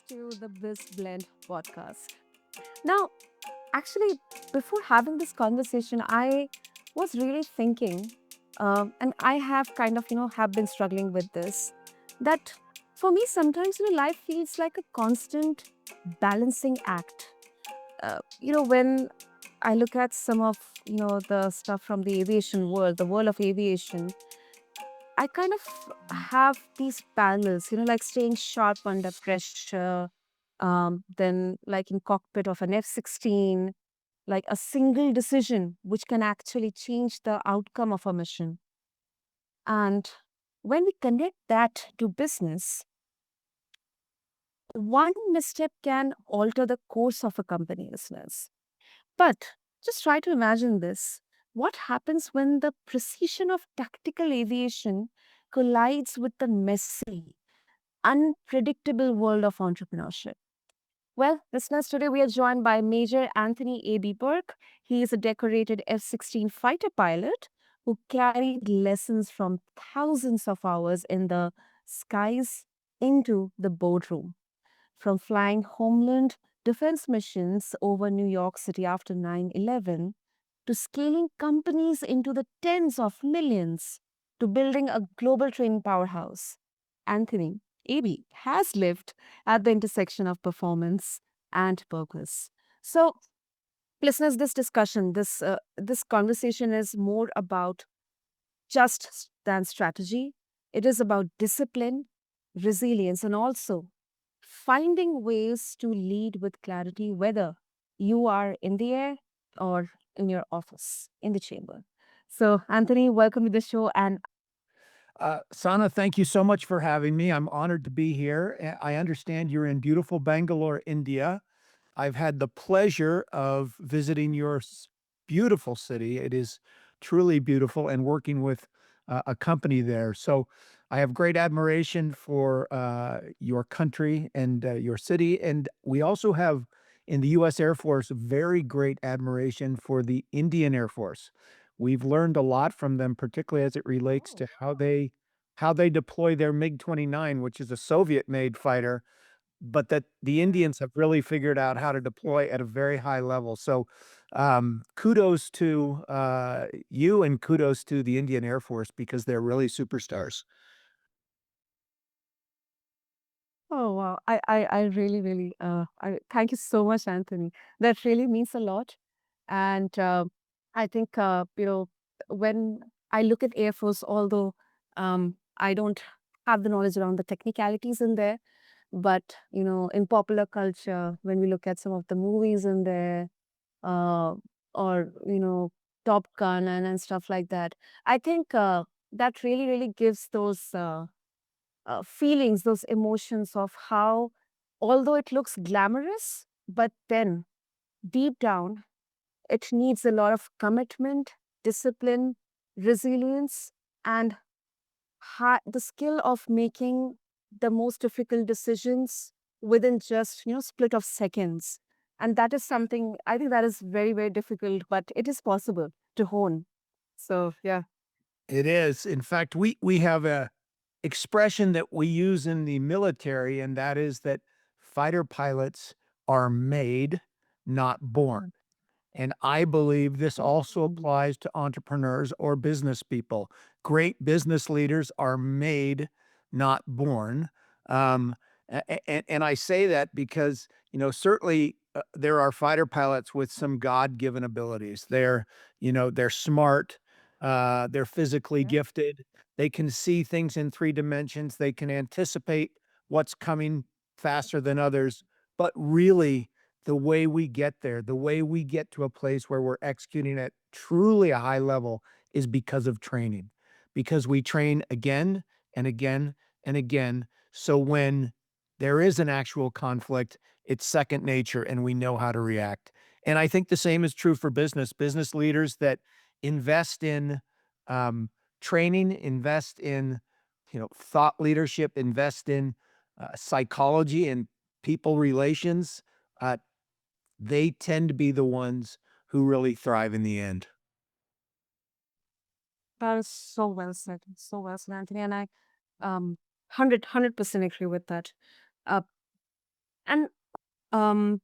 to the BizBlend podcast. Now, actually, before having this conversation, I was really thinking, and I have kind of, have been struggling with this, that for me, sometimes, life feels like a constant balancing act. When I look at some of, the stuff from the aviation world, the world of aviation, I kind of have these parallels, like staying sharp under pressure, then like in cockpit of an F-16, like a single decision which can actually change the outcome of a mission. And when we connect that to business, one misstep can alter the course of a company, listeners. But just try to imagine this. What happens when the precision of tactical aviation collides with the messy, unpredictable world of entrepreneurship? Well, listeners, today we are joined by Major Anthony A.B. Bourke. He is a decorated F 16 fighter pilot who carried lessons from thousands of hours in the skies into the boardroom. From flying homeland defense missions over New York City after 9/11 to scaling companies into the tens of millions to building a global training powerhouse. Anthony AB has lived at the intersection of performance and purpose. So, listeners, this conversation is more about just than strategy. It is about discipline, resilience, and also finding ways to lead with clarity, whether you are in the air or in your office, in the chamber. So, Anthony, welcome to the show. And Sana, thank you so much for having me. I'm honored to be here. I understand you're in beautiful Bangalore, India. I've had the pleasure of visiting your beautiful city. It is truly beautiful and working with a company there. So I have great admiration for your country and your city. And we also have in the U.S. Air Force very great admiration for the Indian Air Force. We've learned a lot from them, particularly as it relates oh, to how they deploy their MiG-29, which is a Soviet-made fighter, but that the yeah. Indians have really figured out how to deploy at a very high level. So, kudos to you and kudos to the Indian Air Force because they're really superstars. Oh wow! I really, really, I thank you so much, Anthony. That really means a lot. And I think when I look at Air Force, although I don't have the knowledge around the technicalities in there, but in popular culture, when we look at some of the movies in there, uh, or Top Gun and stuff like that, I think that really, really gives those. Feelings, those emotions of how, although it looks glamorous, but then deep down, it needs a lot of commitment, discipline, resilience, and the skill of making the most difficult decisions within just split of seconds. And that is something I think that is very, very difficult, but it is possible to hone. So yeah. It is. In fact, we have a expression that we use in the military, and that is that fighter pilots are made, not born. And I believe this also Mhm. applies to entrepreneurs or business people. Great business leaders are made, not born. And I say that because, certainly there are fighter pilots with some God-given abilities. They're smart, they're physically Yeah. gifted, they can see things in 3 dimensions, they can anticipate what's coming faster than others. But really, the way we get there, the way we get to a place where we're executing at truly a high level is because of training, because we train again and again and again. So when there is an actual conflict, it's second nature and we know how to react. And I think the same is true for business leaders that invest in um, training, invest in thought leadership, invest in psychology and people relations. Uh, they tend to be the ones who really thrive in the end. That is so well said. So well said, Anthony. And I 100% agree with that. Uh, And um,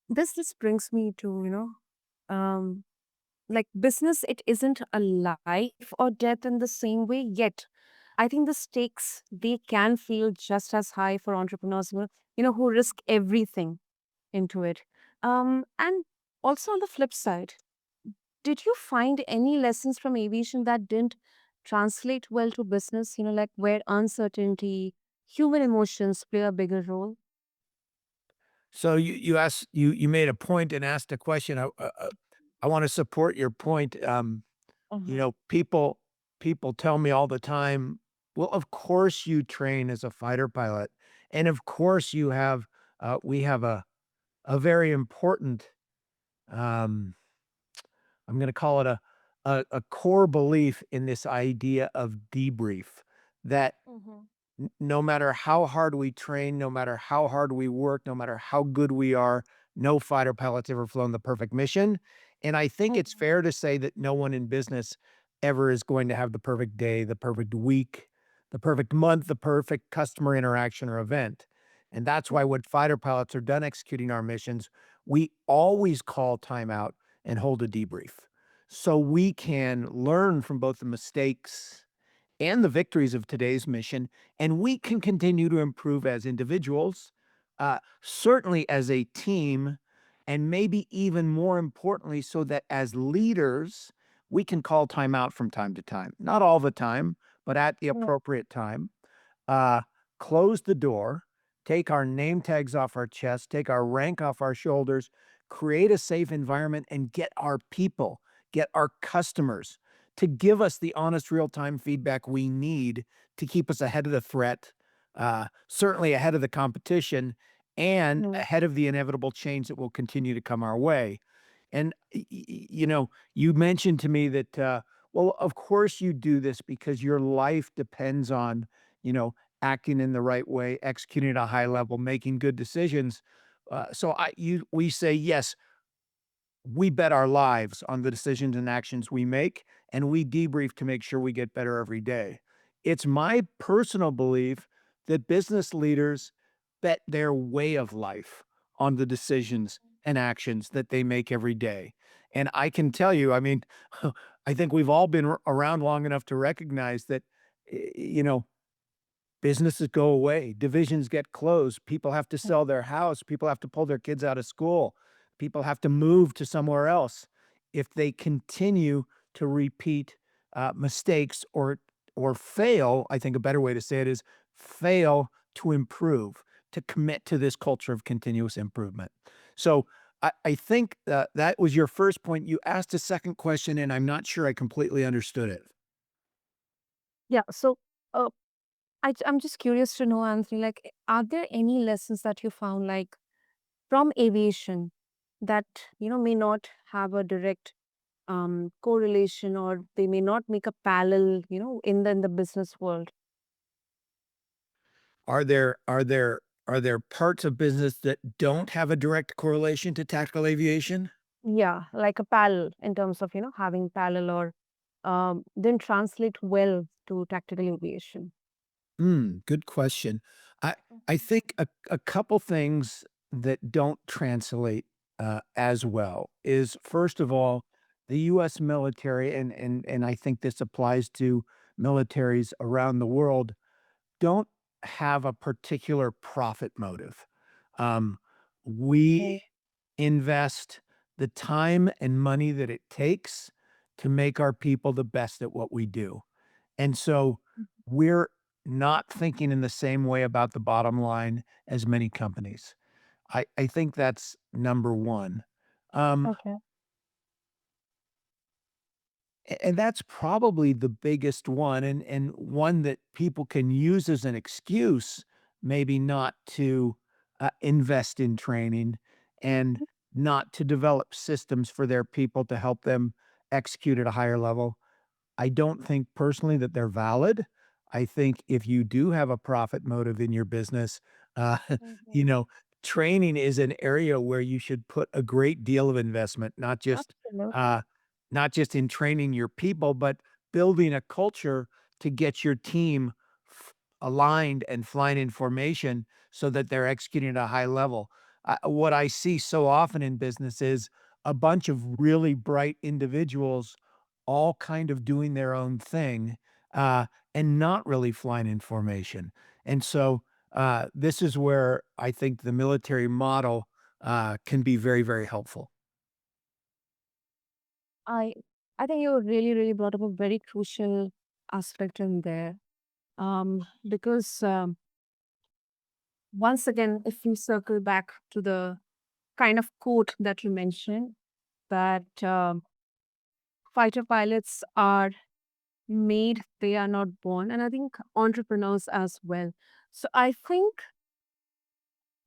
this brings me to, um, like business, it isn't a life or death in the same way, yet I think the stakes, they can feel just as high for entrepreneurs, who risk everything into it. And also on the flip side, did you find any lessons from aviation that didn't translate well to business, like where uncertainty, human emotions play a bigger role? So you made a point and asked a question. I want to support your point. You Mhm. know, people tell me all the time, "Well, of course you train as a fighter pilot, and of course you have we have a very important um, I'm going to call it a core belief in this idea of debrief that Mhm. no matter how hard we train, no matter how hard we work, no matter how good we are, no fighter pilot's ever flown the perfect mission. And I think it's Mhm. fair to say that no one in business ever is going to have the perfect day, the perfect week, the perfect month, the perfect customer interaction or event. And that's why when fighter pilots are done executing our missions, we always call timeout and hold a debrief so we can learn from both the mistakes and the victories of today's mission, and we can continue to improve as individuals, certainly as a team, and maybe even more importantly, so that as leaders, we can call time out from time to time. Not all the time, but at the Yeah. appropriate time uh, close the door, take our name tags off our chest, take our rank off our shoulders, create a safe environment, and get our people, get our customers to give us the honest, real time feedback we need to keep us ahead of the threat, certainly ahead of the competition, and Mhm. ahead of the inevitable change that will continue to come our way. And, you know, you mentioned to me that, well, of course you do this because your life depends on, acting in the right way, executing at a high level, making good decisions. We say, yes, we bet our lives on the decisions and actions we make, and we debrief to make sure we get better every day. It's my personal belief that business leaders bet their way of life on the decisions and actions that they make every day. And I can tell you, I mean, I think we've all been around long enough to recognize that, you know, businesses go away, divisions get closed, people have to sell their house, people have to pull their kids out of school, people have to move to somewhere else. If they continue to repeat, mistakes or fail, I think a better way to say it is fail to improve, to commit to this culture of continuous improvement. So, I think, that was your first point. You asked a second question, and I'm not sure I completely understood it. Yeah. So, uh, I'm just curious to know, Anthony, like, are there any lessons that you found, like, from aviation that, may not have a direct correlation, or they may not make a parallel, in the business world? Are there parts of business that don't have a direct correlation to tactical aviation? Yeah, like a parallel in terms of, having parallel or didn't translate well to tactical aviation. Good question. I Mhm. think a couple things that don't translate, as well is, first of all, the US military, and I think this applies to militaries around the world, don't have a particular profit motive. Um, we Mm. invest the time and money that it takes to make our people the best at what we do. And so we're not thinking in the same way about the bottom line as many companies. I think that's number one. Um, Okay. and that's probably the biggest one and one that people can use as an excuse, maybe not to, invest in training and not to develop systems for their people to help them execute at a higher level. I don't think personally that they're valid. I think if you do have a profit motive in your business, uh, you Mhm. know, training is an area where you should put a great deal of investment, Absolutely. uh, not just in training your people, but building a culture to get your team aligned and flying in formation so that they're executing at a high level. What I see so often in business is a bunch of really bright individuals all kind of doing their own thing, and not really flying in formation. And so, this is where I think the military model, can be very, very helpful. I I think you really brought up a very crucial aspect in there. Because once again, if we circle back to the kind of quote that you mentioned, that fighter pilots are made, they are not born, and I think entrepreneurs as well. So I think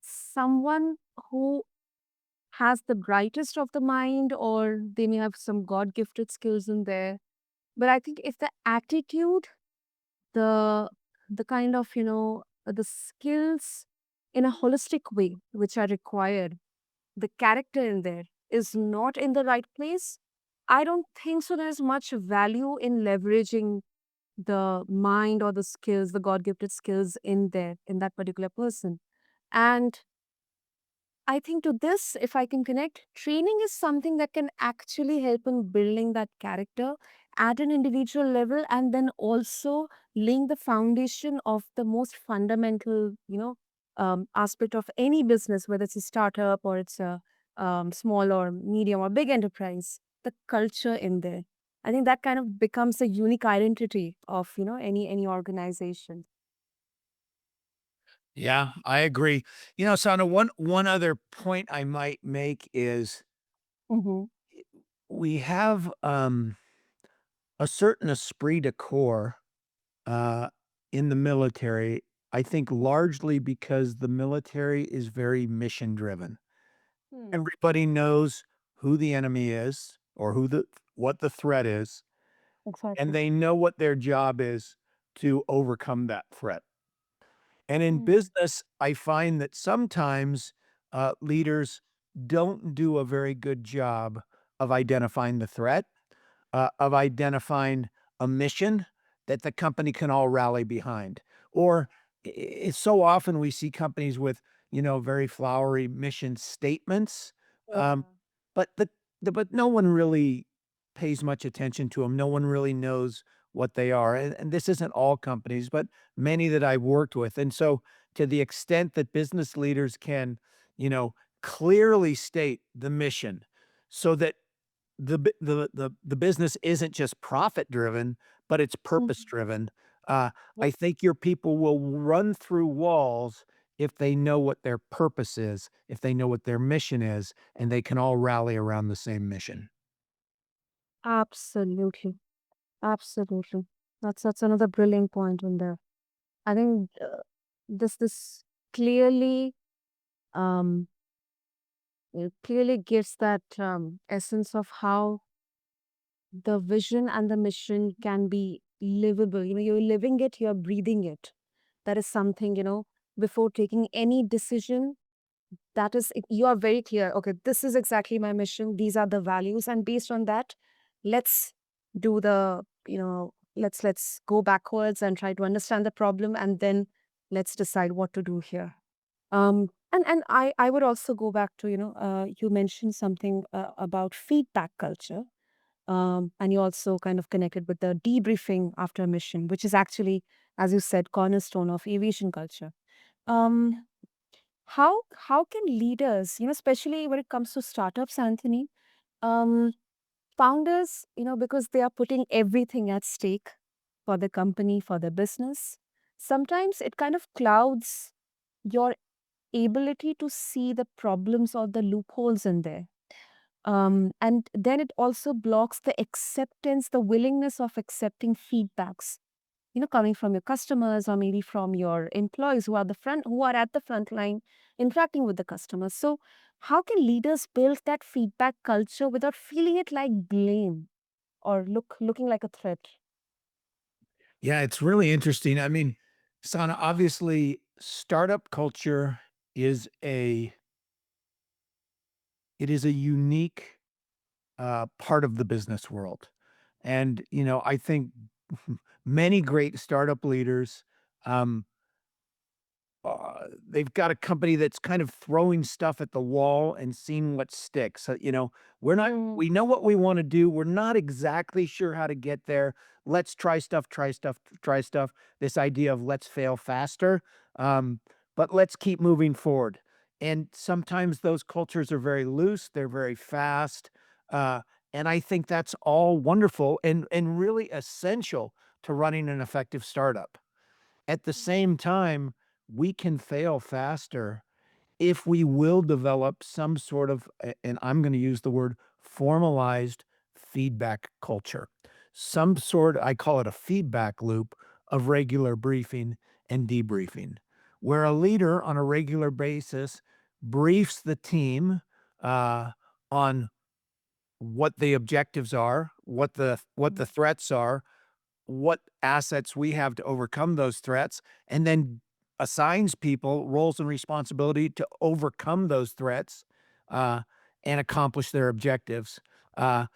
someone who has the brightest of the mind, or they may have some God gifted skills in there. But I think if the attitude, the kind of, the skills in a holistic way which are required, the character in there is not in the right place, I don't think so there's much value in leveraging the mind or the skills, the God gifted skills in there, in that particular person. And I think to this, if I can connect, training is something that can actually help in building that character at an individual level, and then also laying the foundation of the most fundamental, aspect of any business, whether it's a startup or it's a small or medium or big enterprise, the culture in there. I think that kind of becomes a unique identity of, any organization. Yeah, I agree. Sana, one other point I might make is Hmm. we have, a certain esprit de corps, uh, in the military, I think largely because the military is very mission driven. Hmm. Everybody knows who the enemy is or what the threat is, and Exactly. they know what their job is to overcome that threat. And in Hmm. business, I find that sometimes, leaders don't do a very good job of identifying the threat, of identifying a mission that the company can all rally behind. Or it's so often we see companies with, very flowery mission statements, um, Yeah. but but no one really pays much attention to them. No one really knows what they are. And this isn't all companies, but many that I've worked with. And so to the extent that business leaders can, you know, clearly state the mission so that the business isn't just profit driven, but it's purpose Mhm. driven. Yeah. I think your people will run through walls if they know what their purpose is, if they know what their mission is, and they can all rally around the same mission. Absolutely. Absolutely. That's another brilliant point in there. I think this clearly um it clearly gives that essence of how the vision and the mission can be livable. You're living it, you're breathing it. That is something, before taking any decision, that is you are very clear, okay, this is exactly my mission, these are the values, and based on that, let's do the, let's go backwards and try to understand the problem, and then let's decide what to do here. And I would also go back to, you mentioned something about feedback culture. And you also kind of connected with the debriefing after a mission, which is actually, as you said, cornerstone of aviation culture. um how can leaders, especially when it comes to startups, Anthony, um, founders, because they are putting everything at stake for the company, for the business, sometimes it kind of clouds your ability to see the problems or the loopholes in there. And then it also blocks the acceptance, the willingness of accepting feedbacks, coming from your customers or maybe from your employees who are at the front line interacting with the customers. So how can leaders build that feedback culture without feeling it like blame or looking like a threat? Yeah, it's really interesting. I mean, Sana, obviously, startup culture is a unique part of the business world. And, I think many great startup leaders Um, they've got a company that's kind of throwing stuff at the wall and seeing what sticks. So, Mm, we know what we want to do. We're not exactly sure how to get there. Let's try stuff, try stuff, try stuff. This idea of let's fail faster, but let's keep moving forward. And sometimes those cultures are very loose, they're very fast. Uh, and I think that's all wonderful and really essential to running an effective startup. At the same time, we can fail faster if we will develop some sort of, and I'm going to use the word formalized feedback culture, some sort, I call it a feedback loop of regular briefing and debriefing, where a leader on a regular basis briefs the team uh, on what the objectives are, what the mm, threats are, what assets we have to overcome those threats, and then assigns people roles and responsibility to overcome those threats, uh, and accomplish their objectives. Uh,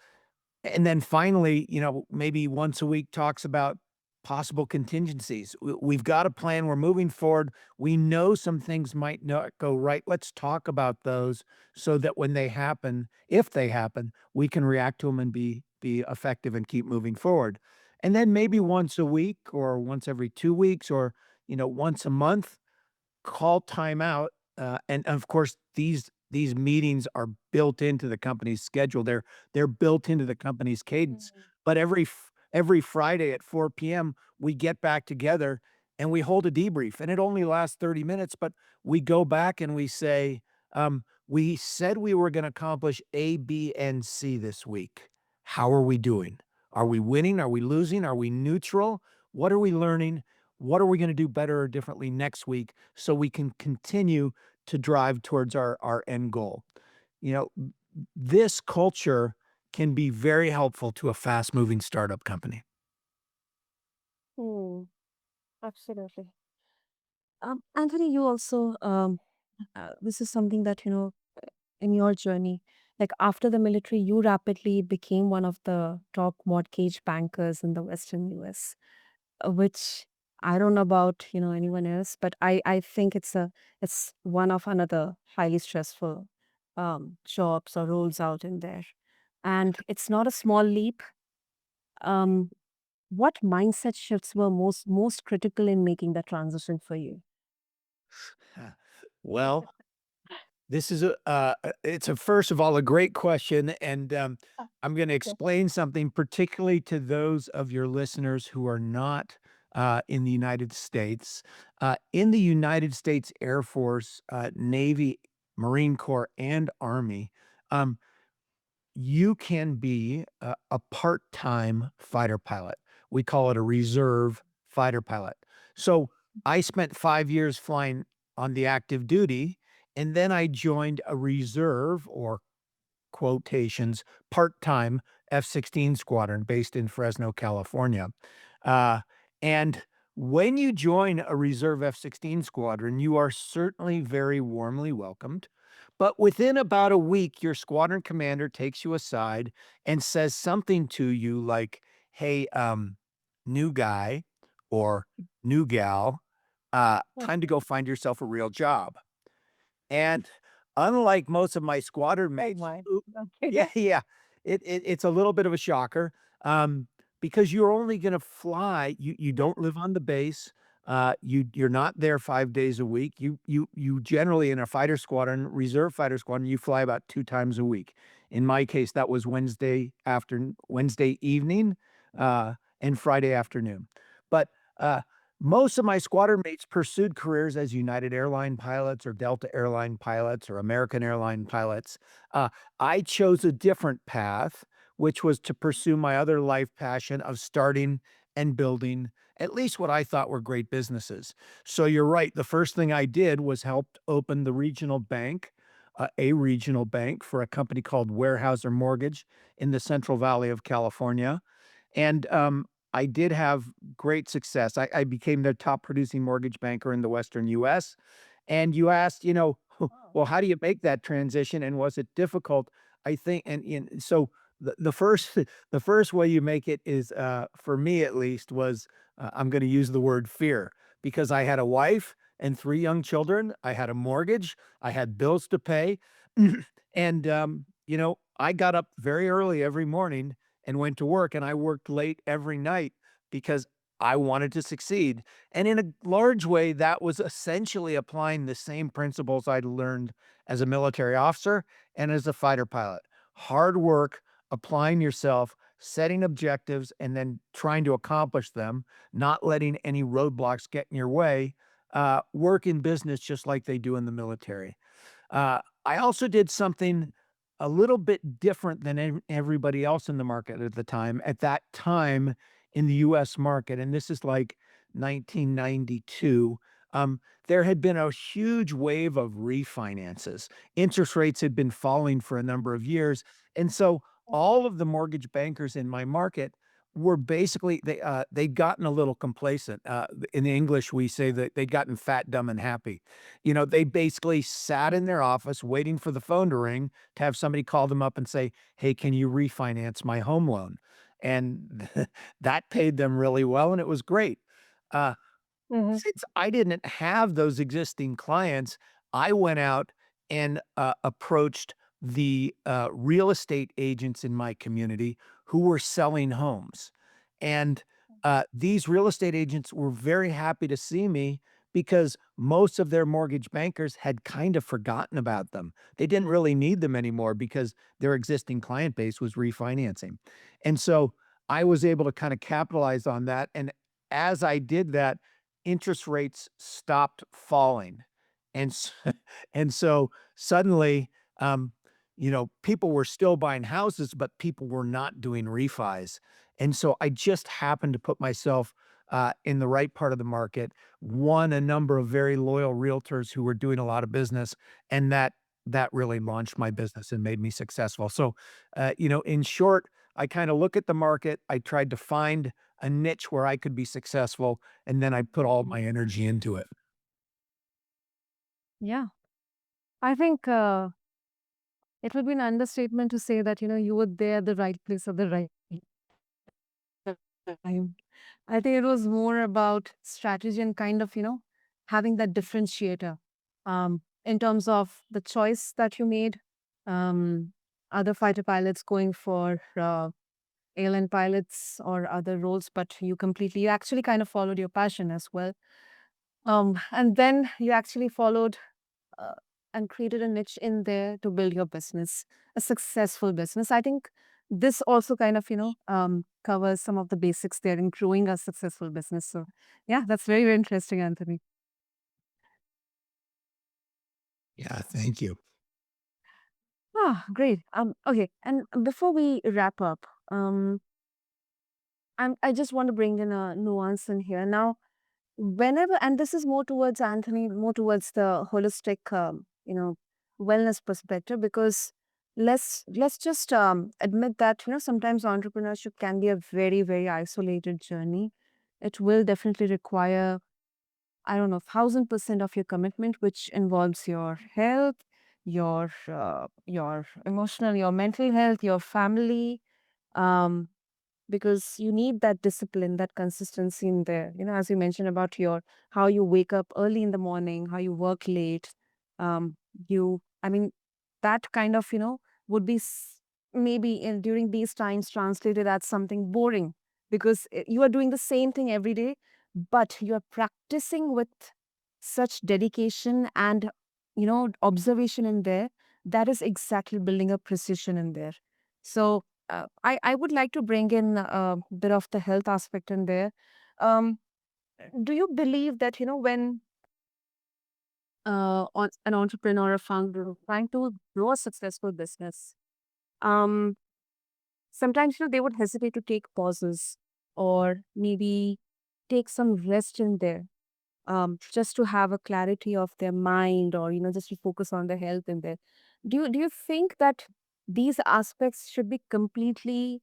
and then finally, maybe once a week talks about possible contingencies. We've got a plan. We're moving forward. We know some things might not go right. Let's talk about those so that when they happen, if they happen, we can react to them and be effective and keep moving forward. And then maybe once a week or once every 2 weeks or once a month, call timeout, and of course, these meetings are built into the company's schedule. They're built into the company's cadence. mm. But every Friday at 4 p.m., we get back together and we hold a debrief, and it only lasts 30 minutes, but we go back and we say, "We said we were gonna accomplish A, B, and C this week. How are we doing? Are we winning? Are we losing? Are we neutral? What are we learning? What are we gonna do better or differently next week so we can continue to drive towards our end goal?" This culture can be very helpful to a fast-moving startup company. Hmm, absolutely. Anthony, you also, this is something that, in your journey, like after the military, you rapidly became one of the top mortgage bankers in the Western US, which I don't know about, anyone else, but I think it's one of another highly stressful jobs or roles out in there. And it's not a small leap. Um, what mindset shifts were most critical in making that transition for you? Huh. Well, this is it's a first of all, a great question, and, Ah, I'm gonna okay. explain something particularly to those of your listeners who are not, in the United States. In the United States Air Force, Navy, Marine Corps, and Army, um, you can be a part-time fighter pilot. We call it a reserve fighter pilot. So, I spent 5 years flying on the active duty, and then I joined a reserve or quotations part-time F-16 squadron based in Fresno, California. Uh, and when you join a reserve F-16 squadron, you are certainly very warmly welcomed. But within about a week, your squadron commander takes you aside and says something to you like, "Hey, new guy or new gal, Oh, time to go find yourself a real job." And unlike most of my squadron oh mates my. who Okay. yeah, yeah, it's a little bit of a shocker, because you're only gonna fly you Yeah. don't live on the base, you're not there 5 days a week, you generally in a fighter squadron, reserve fighter squadron, you fly about 2 times a week. In my case, that was Wednesday evening, and Friday afternoon. But, most of my squadron mates pursued careers as United Airline pilots or Delta Airline pilots or American Airline pilots. Uh, I chose a different path, which was to pursue my other life passion of starting and building at least what I thought were great businesses. So you're right. The first thing I did was helped open the regional bank, a regional bank for a company called Weyerhaeuser Mortgage in the Central Valley of California. And, I did have great success. I became the top producing mortgage banker in the Western US. And you asked, Oh. well, how do you make that transition and was it difficult? I think and so the first the first way you make it is, for me at least, was, I'm gonna use the word fear because I had a wife and 3 young children, I had a mortgage, I had bills to pay, and, I got up very early every morning and went to work, and I worked late every night because I wanted to succeed, and in a large way, that was essentially applying the same principles I'd learned as a military officer and as a fighter pilot. Hard work, applying yourself, setting objectives, and then trying to accomplish them, not letting any roadblocks get in your way, work in business just like they do in the military. I also did something a little bit different than everybody else in the market at the time. At that time in the US market, and this is like 1992, there had been a huge wave of refinances. Interest rates had been falling for a number of years. And so all of the mortgage bankers in my market were basically they'd gotten a little complacent. In English, we say that they'd gotten fat, dumb, and happy. They basically sat in their office waiting for the phone to ring to have somebody call them up and say, "Hey, can you refinance my home loan?" And that paid them really well, and it was great. Uh, Mhm. since I didn't have those existing clients, I went out and, approached the, real estate agents in my community who were selling homes, and, these real estate agents were very happy to see me because most of their mortgage bankers had kind of forgotten about them. They didn't really need them anymore because their existing client base was refinancing, and so I was able to kinda capitalize on that, and as I did that, interest rates stopped falling. And s and so suddenly, people were still buying houses, but people were not doing refis. And so I just happened to put myself, in the right part of the market, won a number of very loyal realtors who were doing a lot of business, and that really launched my business and made me successful. So, in short, I kinda look at the market, I tried to find a niche where I could be successful, and then I put all my energy into it. Yeah. I think it would be an understatement to say that, you were there at the right place at the right time. I think it was more about strategy and kind of, having that differentiator in terms of the choice that you made. Um, Other fighter pilots going for airline pilots or other roles, but you actually kind of followed your passion as well. And then you actually followed uh, and created a niche in there to build your business, a successful business. I think this also kind of, covers some of the basics there in growing a successful business. So, yeah, that's very, very interesting, Anthony. Yeah, thank you. Ah, great. Okay. And before we wrap up, I just want to bring in a nuance in here. Now, whenever, and this is more towards Anthony, more towards the holistic, wellness perspective, because let's just admit that, sometimes entrepreneurship can be a very, very isolated journey. It will definitely require, I don't know, 1,000% of your commitment, which involves your health, your emotional, your mental health, your family. Um, because you need that discipline, that consistency in there. As you mentioned about your how you wake up early in the morning, how you work late. Um, I mean, that kind of would be maybe during these times translated as something boring because you are doing the same thing every day, but you are practicing with such dedication and observation in there. That is exactly building a precision in there. So I would like to bring in a bit of the health aspect in there. Um, do you believe that, when an entrepreneur or founder trying to grow a successful business, um, sometimes, they would hesitate to take pauses or maybe take some rest in there just to have a clarity of their mind or just to focus on their health in there. Do you think that these aspects should be completely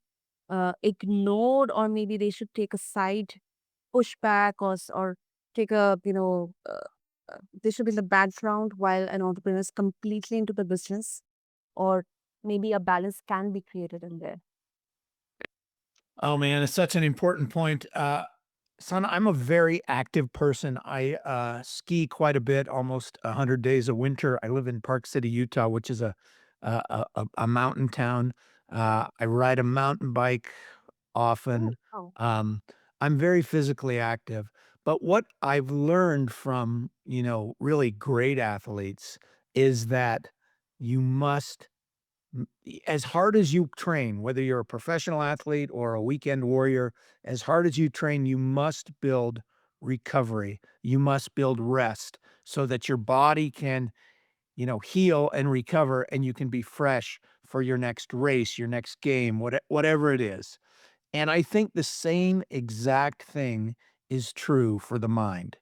ignored, or maybe they should take a side pushback, or take a they should be in the background while an entrepreneur is completely into the business, or maybe a balance can be created in there? Oh, man, it's such an important point. Son, I'm a very active person. I ski quite a bit, almost 100 days a winter. I live in Park City, Utah, which is a mountain town. I ride a mountain bike Oh, often. wow. Um, I'm very physically active. But what I've learned from, really great athletes is that you must as hard as you train, whether you're a professional athlete or a weekend warrior, as hard as you train, you must build recovery. You must build rest so that your body can, heal and recover and you can be fresh for your next race, your next game, whatever it is. And I think the same exact thing is true for the mind.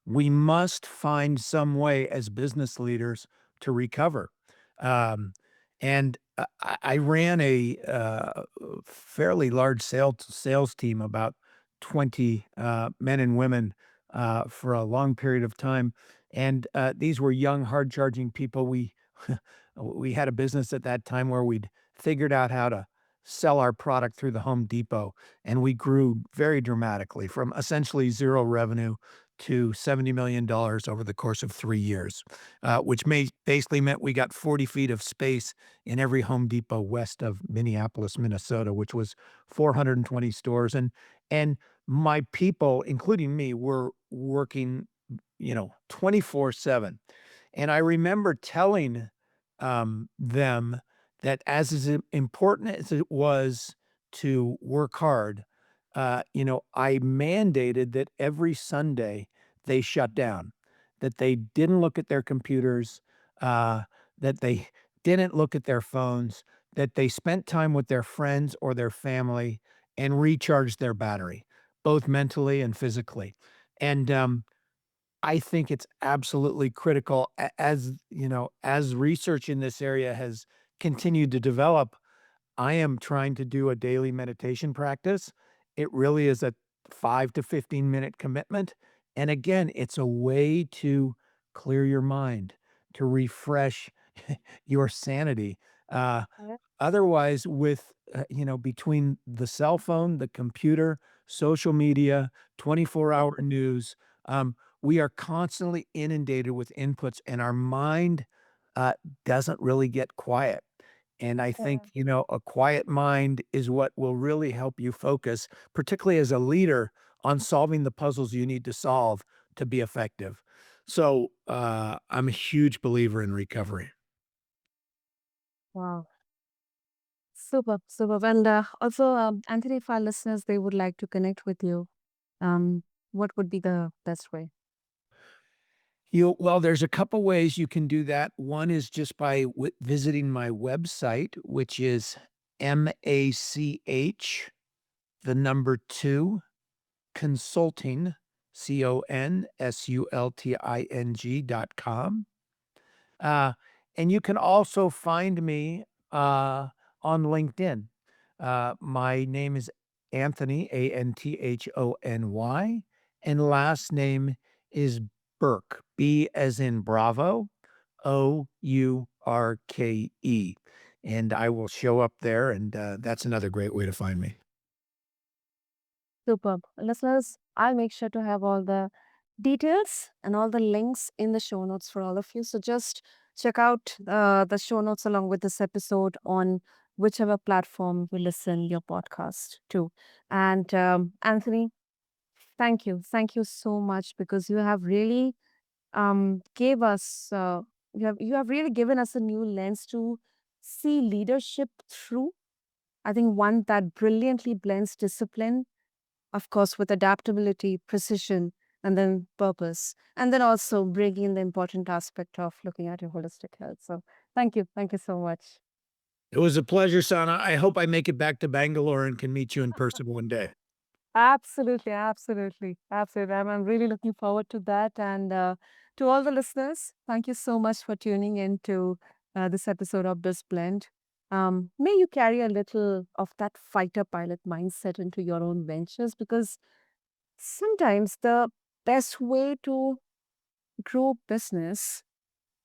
We must find some way as business leaders to recover. Um, and I ran a fairly large sales team, about 20 men and women for a long period of time. And these were young, hard charging people. We had a business at that time where we'd figured out how to sell our product through the Home Depot, and we grew very dramatically from essentially zero revenue to $70 million over the course of 3 years, which basically meant we got 40 feet of space in every Home Depot west of Minneapolis, Minnesota, which was 420 stores, and my people, including me, were working, 24/7. And I remember telling, them that as important as it was to work hard, I mandated that every Sunday they shut down, that they didn't look at their computers, uh, that they didn't look at their phones, that they spent time with their friends or their family and recharged their battery, both mentally and physically. And, I think it's absolutely critical as research in this area has continued to develop. I am trying to do a daily meditation practice. It really is a 5 to 15-minute commitment, and again, it's a way to clear your mind, to refresh your sanity. Uh, Yeah. Otherwise, between the cell phone, the computer, social media, 24-hour news, we are constantly inundated with inputs, and our mind, uh, doesn't really get quiet. And I think, Yeah. a quiet mind is what will really help you focus, particularly as a leader, on solving the puzzles you need to solve to be effective. So, I'm a huge believer in recovery. Wow. Super, super. And also, Anthony, if our listeners they would like to connect with you, um, what would be the best way? Well, there's a couple ways you can do that. One is just by visiting my website, which is MACH, the number 2, consulting, consulting.com. Uh, and you can also find me on LinkedIn. My name is Anthony, Anthony, and last name is Bourke, B as in Bravo, Ourke. And I will show up there, and that's another great way to find me. Superb. Listeners, I'll make sure to have all the details and all the links in the show notes for all of you. So just check out the show notes along with this episode on whichever platform you listen your podcast to. And Anthony, thank you. Thank you so much because you have really gave us you have really given us a new lens to see leadership through. I think one that brilliantly blends discipline, of course, with adaptability, precision, and then purpose, and then also bring in the important aspect of looking at your holistic health. So, thank you. Thank you so much. It was a pleasure, Sana. I hope I make it back to Bangalore and can meet you in person one day. Absolutely, absolutely, absolutely. I'm really looking forward to that. And to all the listeners, thank you so much for tuning in to this episode of BizBlend. May you carry a little of that fighter pilot mindset into your own ventures because sometimes the best way to grow business,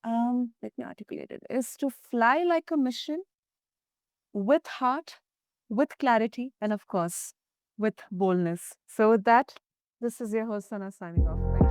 let me articulate it, is to fly like a mission with heart, with clarity, and of course, with boldness. So, with that, This is your host, Sana, signing off. Thank you.